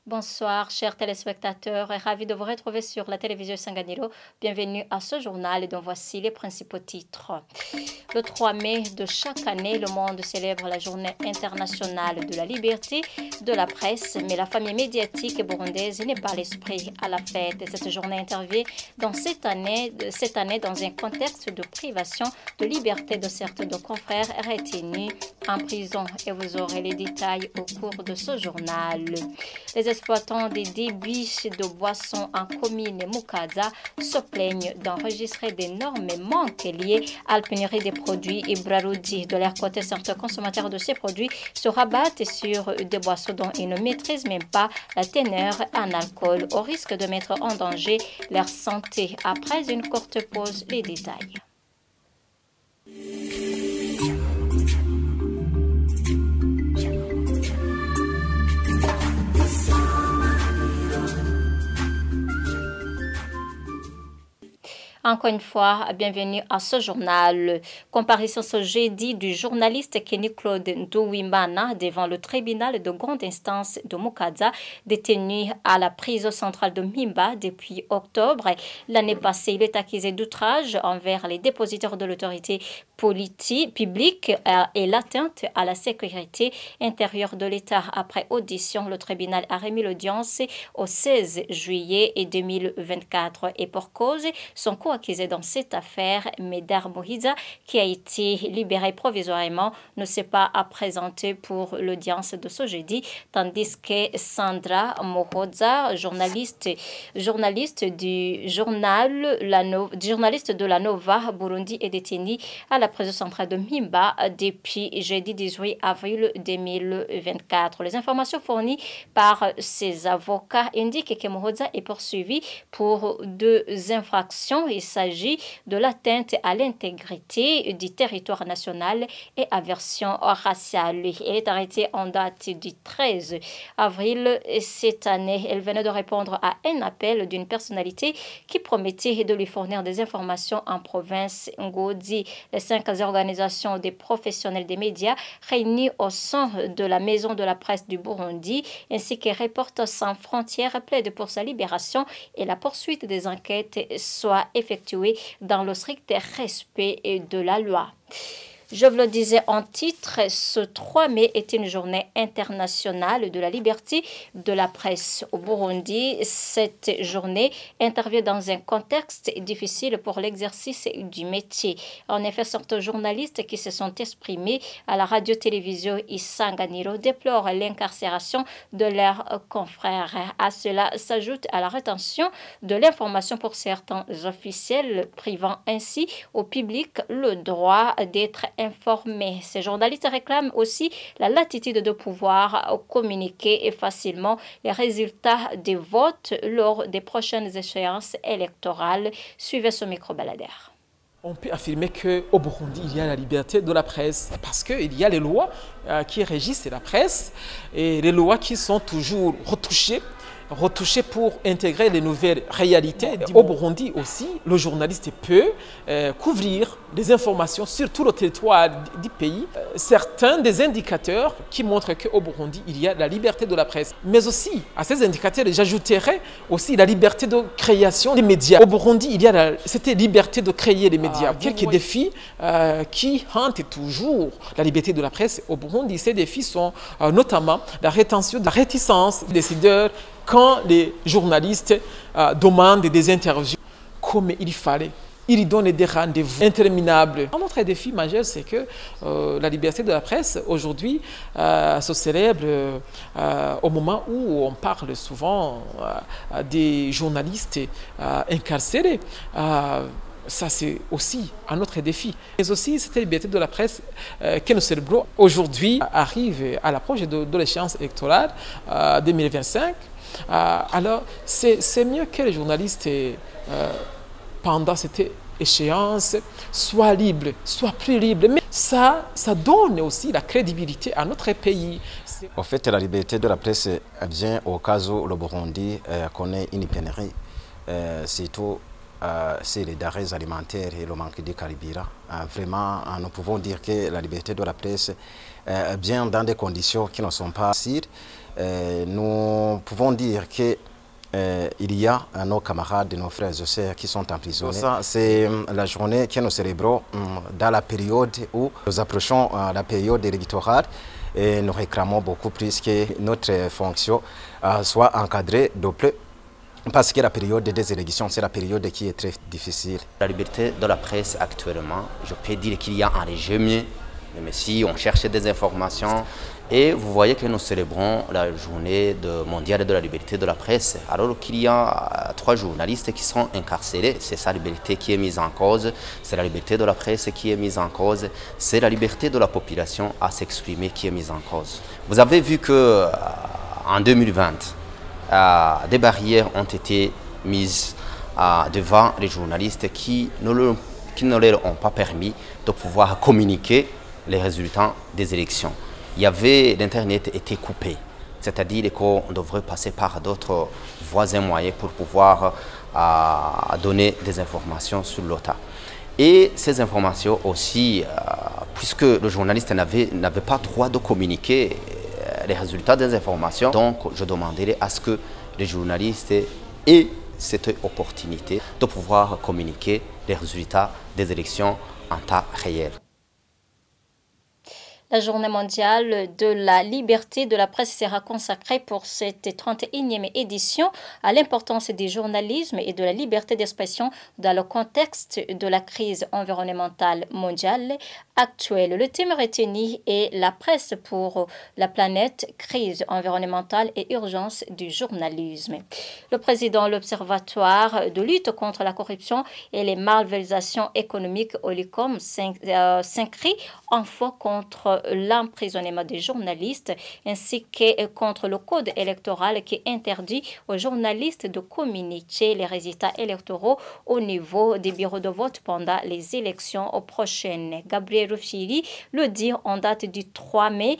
Bonsoir, chers téléspectateurs, et ravi de vous retrouver sur la télévision Sanganiro. Bienvenue à ce journal et dont voici les principaux titres. Le 3 mai de chaque année, le monde célèbre la journée internationale de la liberté de la presse, mais la famille médiatique burundaise n'est pas l'esprit à la fête. Et cette journée intervient dans cette année dans un contexte de privation de liberté de certains de confrères retenus en prison. Et vous aurez les détails au cours de ce journal. Les exploitants des débits de boissons en commune Mukaza se plaignent d'enregistrer d'énormes manques liés à la pénurie des produits et Brarudi. De leur côté, certains consommateurs de ces produits se rabattent sur des boissons dont ils ne maîtrisent même pas la teneur en alcool, au risque de mettre en danger leur santé. Après une courte pause, les détails. Encore une fois, bienvenue à ce journal. Comparaison ce jeudi du journaliste Kenny Claude Nduwimana devant le tribunal de grande instance de Mukaza, détenu à la prison centrale de Mimba depuis octobre. L'année passée, il est accusé d'outrage envers les dépositaires de l'autorité publique et l'atteinte à la sécurité intérieure de l'État. Après audition, le tribunal a remis l'audience au 16 juillet 2024 et pour cause, son accusé dans cette affaire, Medar Mohiza, qui a été libéré provisoirement, ne s'est pas présenter pour l'audience de ce jeudi, tandis que Sandra Mohoza, journaliste de la Nova Burundi, est détenue à la prison centrale de Mimba depuis jeudi 18 avril 2024. Les informations fournies par ses avocats indiquent que Mohoza est poursuivi pour 2 infractions. Il s'agit de l'atteinte à l'intégrité du territoire national et aversion raciale. Elle est arrêtée en date du 13 avril cette année. Elle venait de répondre à un appel d'une personnalité qui promettait de lui fournir des informations en province Ngodi. Les 5 organisations des professionnels des médias réunis au sein de la Maison de la presse du Burundi ainsi que Reporters sans frontières plaident pour sa libération et la poursuite des enquêtes soit effectuée dans le strict respect de la loi. Je vous le disais en titre, ce 3 mai est une journée internationale de la liberté de la presse au Burundi. Cette journée intervient dans un contexte difficile pour l'exercice du métier. En effet, certains journalistes qui se sont exprimés à la radio-télévision Isanganiro déplorent l'incarcération de leurs confrères. À cela s'ajoute à la rétention de l'information pour certains officiels, privant ainsi au public le droit d'être informés. Ces journalistes réclament aussi la latitude de pouvoir communiquer facilement les résultats des votes lors des prochaines échéances électorales. Suivez ce micro-baladaire. On peut affirmer qu'au Burundi, il y a la liberté de la presse parce qu'il y a les lois qui régissent la presse et les lois qui sont toujours retouchées pour intégrer les nouvelles réalités. Au Burundi aussi, le journaliste peut couvrir des informations sur tout le territoire du pays. Certains des indicateurs qui montrent qu'au Burundi, il y a la liberté de la presse. Mais aussi, à ces indicateurs, j'ajouterais aussi la liberté de création des médias. Au Burundi, il y a cette liberté de créer les médias. Quelques défis qui hantent toujours la liberté de la presse au Burundi. Ces défis sont notamment la rétention, la réticence des décideurs quand les journalistes demandent des interviews comme il fallait. Ils donnent des rendez-vous interminables. Un autre défi majeur, c'est que la liberté de la presse, aujourd'hui, se célèbre au moment où on parle souvent des journalistes incarcérés. Ça, c'est aussi un autre défi. Mais aussi, cette liberté de la presse que nous célébrons aujourd'hui arrive à l'approche de l'échéance électorale 2025. Alors, c'est mieux que les journalistes, pendant cette échéance, soient libres, soient plus libres. Mais ça donne aussi la crédibilité à notre pays. En fait, la liberté de la presse vient au cas où le Burundi connaît une pénurie, surtout c'est les denrées alimentaires et le manque de carburant. Vraiment, nous pouvons dire que la liberté de la presse vient dans des conditions qui ne sont pas faciles. nous pouvons dire que il y a nos camarades, nos frères et sœurs qui sont emprisonnés. C'est la journée que nous célébrons dans la période où nous approchons la période électorale et nous réclamons beaucoup plus que notre fonction soit encadrée de plus. Parce que la période des élections, c'est la période qui est très difficile. La liberté de la presse actuellement, je peux dire qu'il y a un régime, même si on cherche des informations. Et vous voyez que nous célébrons la journée mondiale de la liberté de la presse, alors qu'il y a 3 journalistes qui sont incarcérés. C'est sa liberté qui est mise en cause, c'est la liberté de la presse qui est mise en cause, c'est la liberté de la population à s'exprimer qui est mise en cause. Vous avez vu qu'en 2020, des barrières ont été mises devant les journalistes qui ne leur ont pas permis de pouvoir communiquer les résultats des élections. L'Internet était coupé, c'est-à-dire qu'on devrait passer par d'autres voies et moyens pour pouvoir donner des informations sur l'OTA. Et ces informations aussi, puisque le journaliste n'avait pas droit de communiquer les résultats des informations, donc je demanderai à ce que les journalistes aient cette opportunité de pouvoir communiquer les résultats des élections en temps réel. La journée mondiale de la liberté de la presse sera consacrée pour cette 31e édition à l'importance du journalisme et de la liberté d'expression dans le contexte de la crise environnementale mondiale actuelle. Le thème retenu est la presse pour la planète, crise environnementale et urgence du journalisme. Le président de l'Observatoire de lutte contre la corruption et les malversations économiques Olicom s'inscrit en fois contre l'emprisonnement des journalistes ainsi que contre le code électoral qui interdit aux journalistes de communiquer les résultats électoraux au niveau des bureaux de vote pendant les élections prochaines. Gabriel Rufiri le dit en date du 3 mai,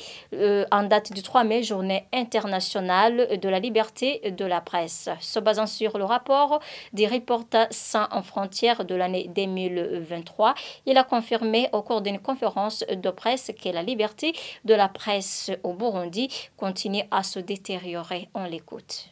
journée internationale de la liberté de la presse. Se basant sur le rapport des Reporters sans frontières de l'année 2023, il a confirmé au cours d'une conférence de presse que la liberté de la presse au Burundi continue à se détériorer. On l'écoute.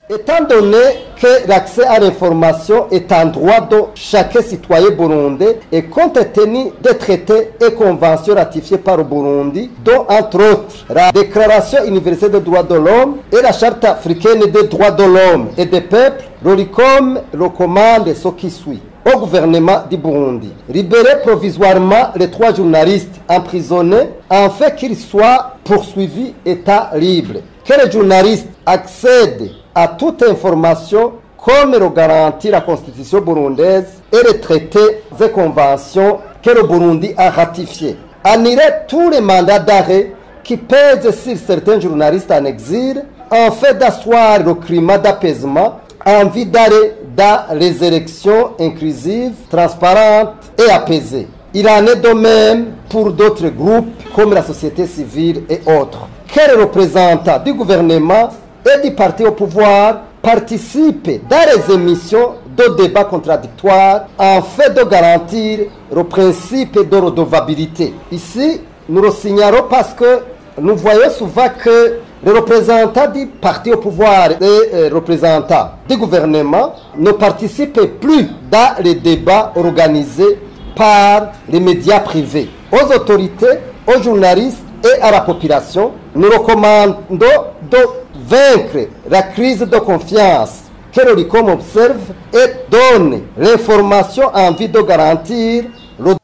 Étant donné que l'accès à l'information est un droit de chaque citoyen burundais et compte tenu des traités et conventions ratifiés par le Burundi, dont entre autres la Déclaration universelle des droits de l'homme et la Charte africaine des droits de l'homme et des peuples, l'ORICOM recommande ce qui suit au gouvernement du Burundi: libérer provisoirement les 3 journalistes emprisonnés afin qu'ils soient poursuivis état libre, que les journalistes accèdent à toute information comme le garantit la Constitution burundaise et les traités et conventions que le Burundi a ratifiés. Annuler tous les mandats d'arrêt qui pèsent sur certains journalistes en exil afin d'asseoir le climat d'apaisement en vue d'arrêt dans les élections inclusives, transparentes et apaisées. Il en est de même pour d'autres groupes comme la société civile et autres. Que les représentants du gouvernement et du parti au pouvoir participent dans les émissions de débats contradictoires afin de garantir le principe de redevabilité. Ici, nous le signalons parce que nous voyons souvent que les représentants du parti au pouvoir et les représentants du gouvernement ne participent plus dans les débats organisés par les médias privés. Aux autorités, aux journalistes et à la population, nous recommandons de vaincre la crise de confiance que l'ORICOM observe et donne l'information en vue de garantir le...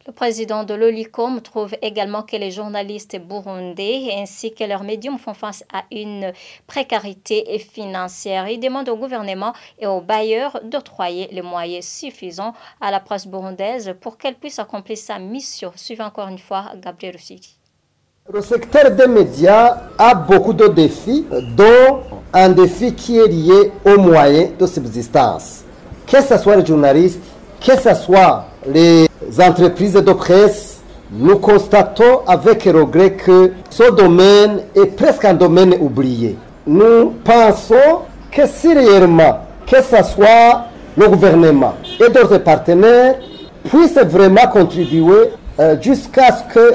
Le président de l'OLICOM trouve également que les journalistes burundais ainsi que leurs médiums font face à une précarité financière. Il demande au gouvernement et aux bailleurs d'octroyer les moyens suffisants à la presse burundaise pour qu'elle puisse accomplir sa mission. Suivez encore une fois Gabriel Rufiri. Le secteur des médias a beaucoup de défis, dont un défi qui est lié aux moyens de subsistance. Que ce soit les journalistes, que ce soit les entreprises de presse, nous constatons avec regret que ce domaine est presque un domaine oublié. Nous pensons que si réellement, que ce soit le gouvernement et d'autres partenaires, puissent vraiment contribuer jusqu'à ce que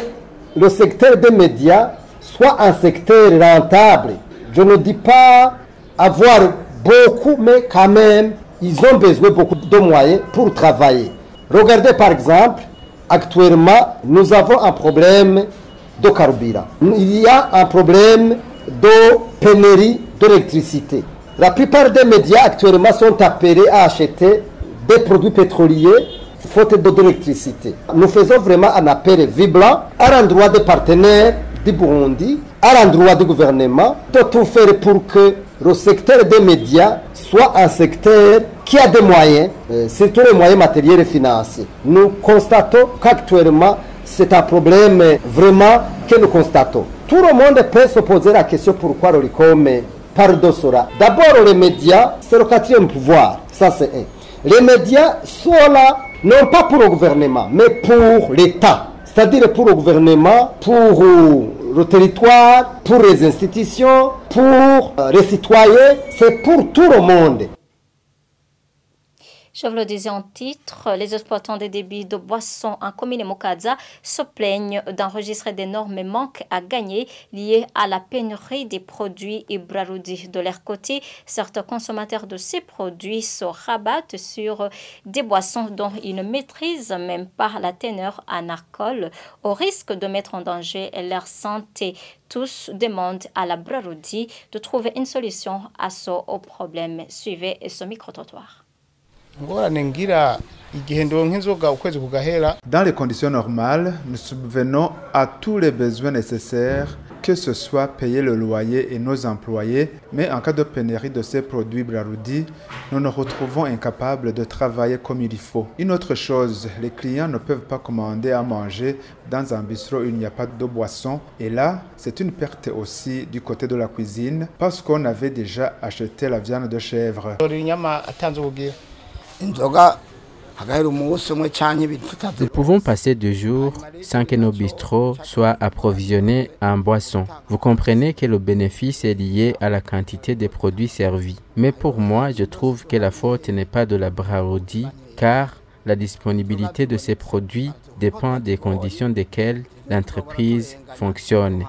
le secteur des médias soit un secteur rentable. Je ne dis pas avoir beaucoup, mais quand même, ils ont besoin beaucoup de moyens pour travailler. Regardez par exemple, actuellement, nous avons un problème de carburant. Il y a un problème de pénurie d'électricité. La plupart des médias actuellement sont appelés à acheter des produits pétroliers faute d'électricité. Nous faisons vraiment un appel vibrant à l'endroit des partenaires du Burundi, à l'endroit du gouvernement, de tout faire pour que le secteur des médias soit un secteur qui a des moyens, surtout les moyens matériels et financiers. Nous constatons qu'actuellement, c'est un problème vraiment que nous constatons. Tout le monde peut se poser la question pourquoi l'ORICOM parle de cela. D'abord, les médias, c'est le quatrième pouvoir. Ça, c'est un. Les médias sont là, non pas pour le gouvernement, mais pour l'État. C'est-à-dire pour le gouvernement, pour le territoire, pour les institutions, pour les citoyens, c'est pour tout le monde. Je vous le disais en titre, les exploitants des débits de boissons en commune Mokaza se plaignent d'enregistrer d'énormes manques à gagner liés à la pénurie des produits Ibraroudi. De leur côté, certains consommateurs de ces produits se rabattent sur des boissons dont ils ne maîtrisent même pas la teneur en alcool, au risque de mettre en danger leur santé. Tous demandent à la Braroudi de trouver une solution à ce problème. Suivez ce micro-trottoir. Dans les conditions normales, nous subvenons à tous les besoins nécessaires, que ce soit payer le loyer et nos employés, mais en cas de pénurie de ces produits Braroudi, nous nous retrouvons incapables de travailler comme il faut. Une autre chose, les clients ne peuvent pas commander à manger dans un bistrot où il n'y a pas de boisson, et là, c'est une perte aussi du côté de la cuisine, parce qu'on avait déjà acheté la viande de chèvre. Nous pouvons passer 2 jours sans que nos bistrots soient approvisionnés en boissons. Vous comprenez que le bénéfice est lié à la quantité des produits servis. Mais pour moi, je trouve que la faute n'est pas de la Braroudi, car la disponibilité de ces produits dépend des conditions desquelles l'entreprise fonctionne.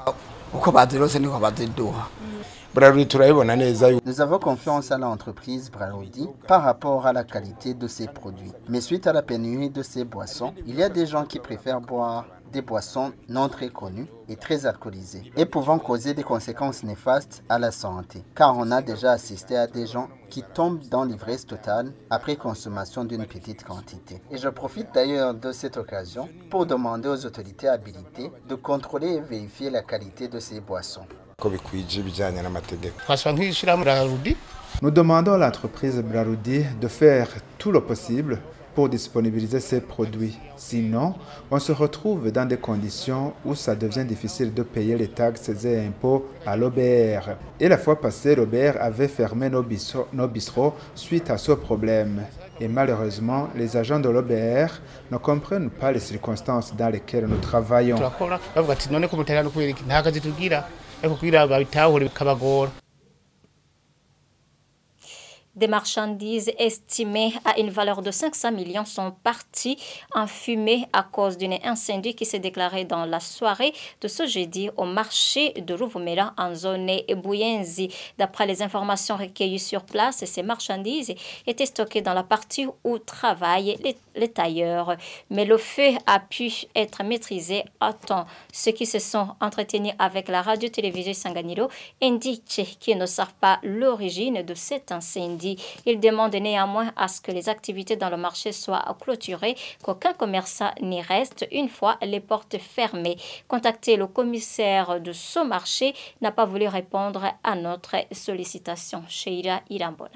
Nous avons confiance à l'entreprise Braroudi par rapport à la qualité de ses produits. Mais suite à la pénurie de ces boissons, il y a des gens qui préfèrent boire des boissons non très connues et très alcoolisées et pouvant causer des conséquences néfastes à la santé. Car on a déjà assisté à des gens qui tombent dans l'ivresse totale après consommation d'une petite quantité. Et je profite d'ailleurs de cette occasion pour demander aux autorités habilitées de contrôler et vérifier la qualité de ces boissons. Nous demandons à l'entreprise Braroudi de faire tout le possible pour disponibiliser ces produits. Sinon, on se retrouve dans des conditions où ça devient difficile de payer les taxes et impôts à l'OBR. Et la fois passée, l'OBR avait fermé nos bistrots suite à ce problème. Et malheureusement, les agents de l'OBR ne comprennent pas les circonstances dans lesquelles nous travaillons. Des marchandises estimées à une valeur de 500 millions sont parties en fumée à cause d'un incendie qui s'est déclaré dans la soirée de ce jeudi au marché de Ruvumera en zone Buyenzi. D'après les informations recueillies sur place, ces marchandises étaient stockées dans la partie où travaillent les tailleurs. Mais le feu a pu être maîtrisé à temps. Ceux qui se sont entretenus avec la radio-télévision Sanganiro indiquent qu'ils ne savent pas l'origine de cet incendie. Il demande néanmoins à ce que les activités dans le marché soient clôturées, qu'aucun commerçant n'y reste une fois les portes fermées. Contacté, le commissaire de ce marché n'a pas voulu répondre à notre sollicitation. Sheila Irambona.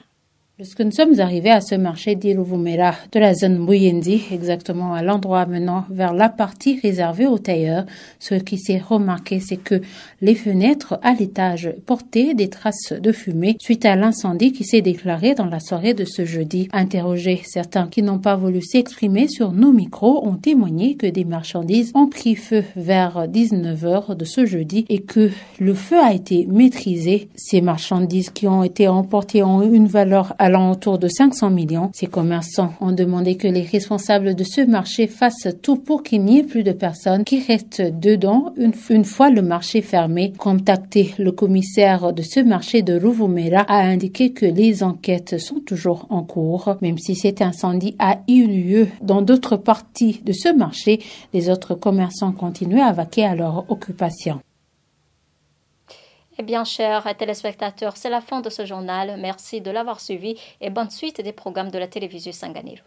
Lorsque nous sommes arrivés à ce marché d'Iruvumera de la zone Buyenzi, exactement à l'endroit menant vers la partie réservée aux tailleurs, ce qui s'est remarqué, c'est que les fenêtres à l'étage portaient des traces de fumée suite à l'incendie qui s'est déclaré dans la soirée de ce jeudi. Interrogés, certains qui n'ont pas voulu s'exprimer sur nos micros ont témoigné que des marchandises ont pris feu vers 19h de ce jeudi et que le feu a été maîtrisé. Ces marchandises qui ont été emportées ont une valeur à équivalent autour de 500 millions. Ces commerçants ont demandé que les responsables de ce marché fassent tout pour qu'il n'y ait plus de personnes qui restent dedans une fois le marché fermé. Contacté, le commissaire de ce marché de Ruvumera a indiqué que les enquêtes sont toujours en cours. Même si cet incendie a eu lieu dans d'autres parties de ce marché, les autres commerçants continuent à vaquer à leur occupation. Eh bien, chers téléspectateurs, c'est la fin de ce journal. Merci de l'avoir suivi et bonne suite des programmes de la télévision Sanganiro.